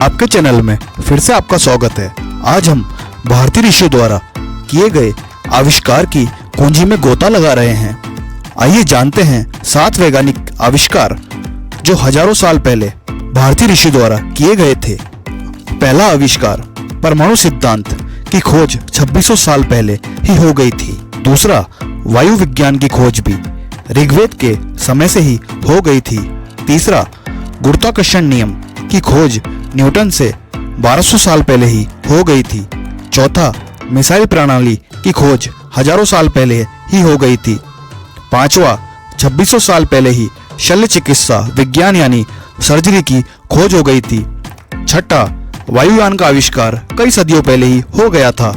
आपके चैनल में फिर से आपका स्वागत है। आज हम भारतीय ऋषियों द्वारा किए गए आविष्कार की कुंजी में गोता लगा रहे हैं। आइए जानते हैं 7 वैज्ञानिक आविष्कार जो हजारों साल पहले भारतीय ऋषियों द्वारा किए गए थे। पहला आविष्कार, परमाणु सिद्धांत की खोज 2600 साल पहले ही हो गई थी। दूसरा, वायु विज्ञान की खोज भी ऋग्वेद के समय से ही हो गई थी। तीसरा, गुरुत्वाकर्षण नियम की खोज न्यूटन से 1200 साल पहले ही हो गई थी। चौथा, मिसाइल प्रणाली की खोज हजारों साल पहले ही हो गई थी। पांचवा, 2600 साल पहले ही शल्य चिकित्सा विज्ञान यानी सर्जरी की खोज हो गई थी। छठा, वायुयान का आविष्कार कई सदियों पहले ही हो गया था।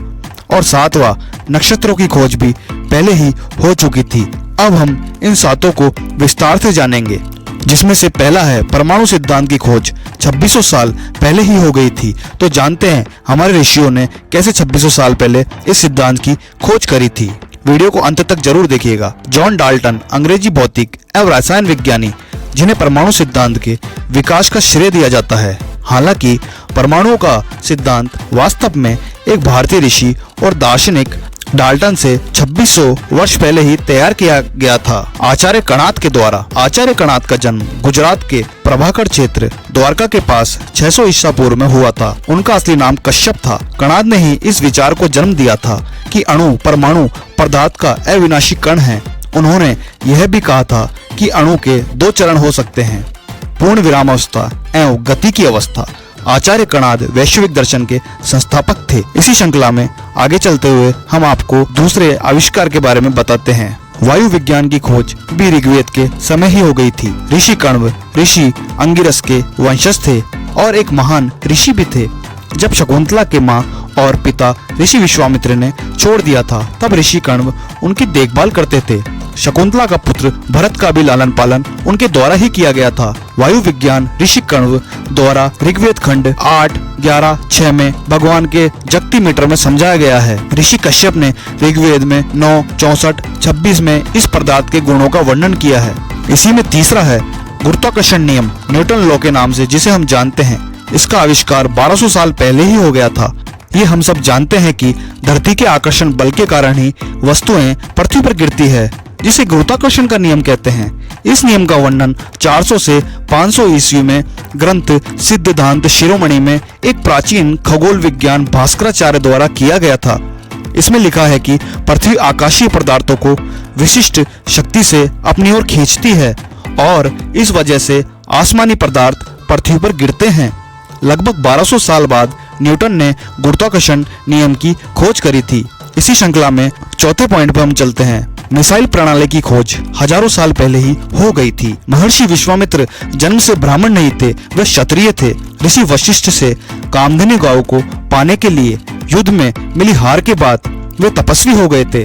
और सातवां, नक्षत्रों की खोज भी पहले ही हो चुकी थी। अब हम इन सातों को विस्तार से जानेंगे, जिसमें से पहला है परमाणु सिद्धांत की खोज 2600 साल पहले ही हो गई थी। तो जानते हैं हमारे ऋषियों ने कैसे 2600 साल पहले इस सिद्धांत की खोज करी थी। वीडियो को अंत तक जरूर देखिएगा। जॉन डाल्टन, अंग्रेजी भौतिक एवं रसायन विज्ञानी, जिन्हें परमाणु सिद्धांत के विकास का श्रेय दिया जाता है। हालांकि परमाणुओं का सिद्धांत वास्तव में एक भारतीय ऋषि और दार्शनिक डाल्टन से 2600 वर्ष पहले ही तैयार किया गया था, आचार्य कणाद के द्वारा। आचार्य कणाद का जन्म गुजरात के प्रभाकर क्षेत्र द्वारका के पास 600 ईसा पूर्व में हुआ था। उनका असली नाम कश्यप था। कणाद ने ही इस विचार को जन्म दिया था कि अणु परमाणु पदार्थ का अविनाशी कण है। उन्होंने यह भी कहा था कि अणु के 2 चरण हो सकते हैं, पूर्ण विरामावस्था एवं गति की अवस्था। आचार्य कणाद वैश्विक दर्शन के संस्थापक थे। इसी श्रृंखला में आगे चलते हुए हम आपको दूसरे आविष्कार के बारे में बताते हैं। वायु विज्ञान की खोज भी ऋग्वेद के समय ही हो गई थी। ऋषि कण्व ऋषि अंगिरस के वंशज थे और एक महान ऋषि भी थे। जब शकुंतला के माँ और पिता ऋषि विश्वामित्र ने छोड़ दिया था, तब ऋषि कण्व उनकी देखभाल करते थे। शकुंतला का पुत्र भरत का भी लालन पालन उनके द्वारा ही किया गया था। वायु विज्ञान ऋषि कण्व द्वारा ऋग्वेद खंड 8:11-6 में भगवान के जगती मीटर में समझाया गया है। ऋषि कश्यप ने ऋग्वेद में 9:64-26 में इस पदार्थ के गुणों का वर्णन किया है। इसी में तीसरा है गुरुत्वाकर्षण नियम, न्यूटन लॉ के नाम से जिसे हम जानते हैं। इसका आविष्कार 1200 साल पहले ही हो गया था। ये हम सब जानते हैं कि धरती के आकर्षण बल के कारण ही वस्तुएं पृथ्वी पर गिरती है, जिसे गुरुत्वाकर्षण का नियम कहते हैं। इस नियम का वर्णन 400 से 500 ईस्वी में ग्रंथ सिद्धांत शिरोमणि में एक प्राचीन खगोल विज्ञान भास्कराचार्य द्वारा किया गया था। इसमें लिखा है कि पृथ्वी आकाशीय पदार्थों को विशिष्ट शक्ति से अपनी ओर खींचती है और इस वजह से आसमानी पदार्थ पृथ्वी पर गिरते हैं। लगभग 1200 साल बाद न्यूटन ने गुरुत्वाकर्षण नियम की खोज करी थी। इसी श्रृंखला में चौथे पॉइंट पर हम चलते हैं। मिसाइल प्रणाली की खोज हजारों साल पहले ही हो गई थी। महर्षि विश्वामित्र जन्म से ब्राह्मण नहीं थे, वे क्षत्रिय थे। ऋषि वशिष्ठ से कामधेनु गौ को पाने के लिए युद्ध में मिली हार के बाद वे तपस्वी हो गए थे।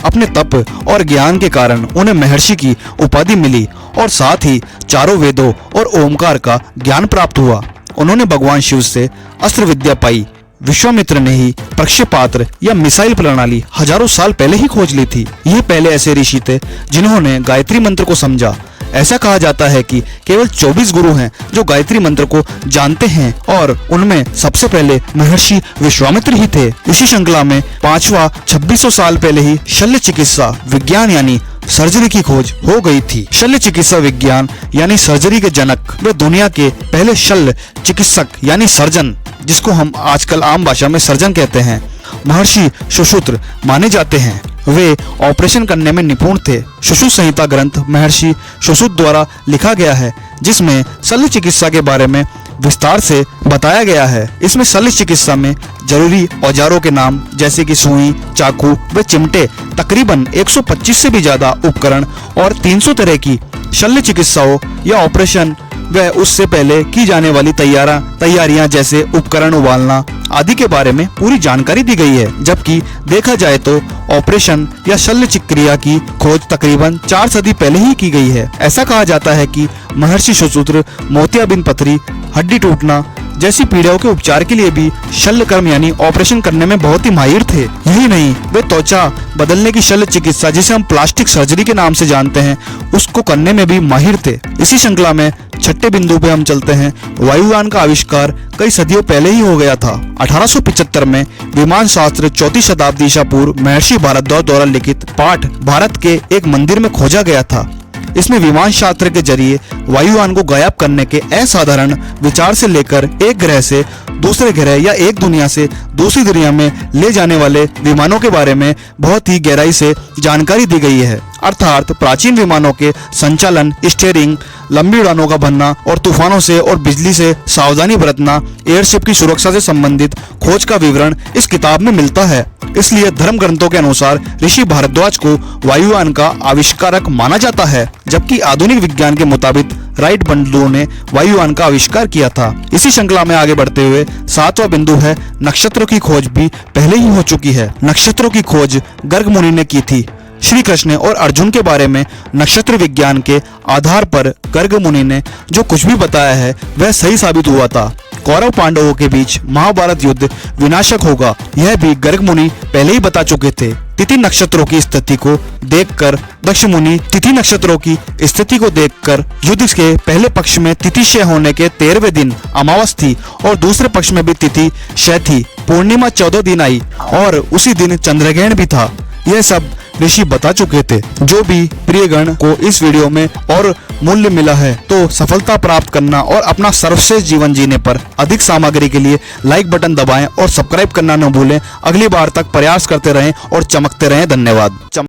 अपने तप और ज्ञान के कारण उन्हें महर्षि की उपाधि मिली और साथ ही चारों वेदों और ओमकार का ज्ञान प्राप्त हुआ। उन्होंने भगवान शिव से अस्त्र विद्या पाई। विश्वामित्र ने ही प्रक्षेपास्त्र या मिसाइल प्रणाली हजारों साल पहले ही खोज ली थी। ये पहले ऐसे ऋषि थे जिन्होंने गायत्री मंत्र को समझा। ऐसा कहा जाता है कि केवल 24 गुरु हैं जो गायत्री मंत्र को जानते हैं और उनमें सबसे पहले महर्षि विश्वामित्र ही थे। इसी श्रृंखला में पांचवा, 2600 साल पहले ही शल्य चिकित्सा विज्ञान यानी सर्जरी की खोज हो गई थी। शल्य चिकित्सा विज्ञान यानी सर्जरी के जनक वे दुनिया के पहले शल्य चिकित्सक यानी सर्जन, जिसको हम आजकल आम भाषा में सर्जन कहते हैं, महर्षि सुश्रुत माने जाते हैं। वे ऑपरेशन करने में निपुण थे। सुश्रुत संहिता ग्रंथ महर्षि सुश्रुत द्वारा लिखा गया है, जिसमें शल्य चिकित्सा के बारे में विस्तार से बताया गया है। इसमें शल्य चिकित्सा में जरूरी औजारों के नाम जैसे कि सुई, चाकू व चिमटे, तकरीबन 125 से भी ज्यादा उपकरण और 300 तरह की शल्य चिकित्साओं या ऑपरेशन व उससे पहले की जाने वाली तैयारियां जैसे उपकरण उबालना आदि के बारे में पूरी जानकारी दी गई है। जबकि देखा जाए तो ऑपरेशन या शल्य चिकित्सा की खोज तकरीबन 4 सदी पहले ही की गई है। ऐसा कहा जाता है कि महर्षि सुश्रुत मोतियाबिंद पथरी, हड्डी टूटना जैसी पीड़ाओं के उपचार के लिए भी शल्य कर्म यानी ऑपरेशन करने में बहुत ही माहिर थे। यही नहीं, वे त्वचा बदलने की शल्य चिकित्सा जिसे हम प्लास्टिक सर्जरी के नाम से जानते हैं, उसको करने में भी माहिर थे। इसी श्रृंखला में छठे बिंदु पे हम चलते हैं। वायुयान का आविष्कार कई सदियों पहले ही हो गया था। 1875 में विमान शास्त्र चौथी शताब्दी ईसा पूर्व महर्षि भारद्वाज द्वारा लिखित पाठ भारत के एक मंदिर में खोजा गया था। इसमें विमान शास्त्र के जरिए वायुयान को गायब करने के असाधारण विचार से लेकर एक ग्रह से दूसरे ग्रह या एक दुनिया से दूसरी दुनिया में ले जाने वाले विमानों के बारे में बहुत ही गहराई से जानकारी दी गई है। अर्थात प्राचीन विमानों के संचालन, स्टीयरिंग, लंबी उड़ानों का भरना और तूफानों से और बिजली से सावधानी बरतना, एयरशिप की सुरक्षा से संबंधित खोज का विवरण इस किताब में मिलता है। इसलिए धर्म ग्रंथों के अनुसार ऋषि भारद्वाज को वायुयान का आविष्कारक माना जाता है, जबकि आधुनिक विज्ञान के मुताबिक राइट बंधुओं ने वायुयान का आविष्कार किया था। इसी श्रृंखला में आगे बढ़ते हुए 7वां बिंदु है, नक्षत्रों की खोज भी पहले ही हो चुकी है। नक्षत्रों की खोज गर्ग मुनि ने की थी। श्री कृष्ण और अर्जुन के बारे में नक्षत्र विज्ञान के आधार पर गर्ग मुनि ने जो कुछ भी बताया है वह सही साबित हुआ था। कौरव पांडवों के बीच महाभारत युद्ध विनाशक होगा, यह भी गर्ग मुनि पहले ही बता चुके थे। तिथि नक्षत्रों की स्थिति को देखकर दक्ष मुनि तिथि नक्षत्रों की स्थिति को देखकर युद्ध के पहले पक्ष में तिथि क्षय होने के 13वें दिन अमावस थी और दूसरे पक्ष में भी तिथि क्षय थी। पूर्णिमा 14 दिन आई और उसी दिन चंद्रग्रहण भी था। यह सब ऋषि बता चुके थे। जो भी प्रियगण को इस वीडियो में और मूल्य मिला है तो सफलता प्राप्त करना और अपना सर्वश्रेष्ठ जीवन जीने पर अधिक सामग्री के लिए लाइक बटन दबाएं और सब्सक्राइब करना न भूलें। अगली बार तक प्रयास करते रहें और चमकते रहें। धन्यवाद।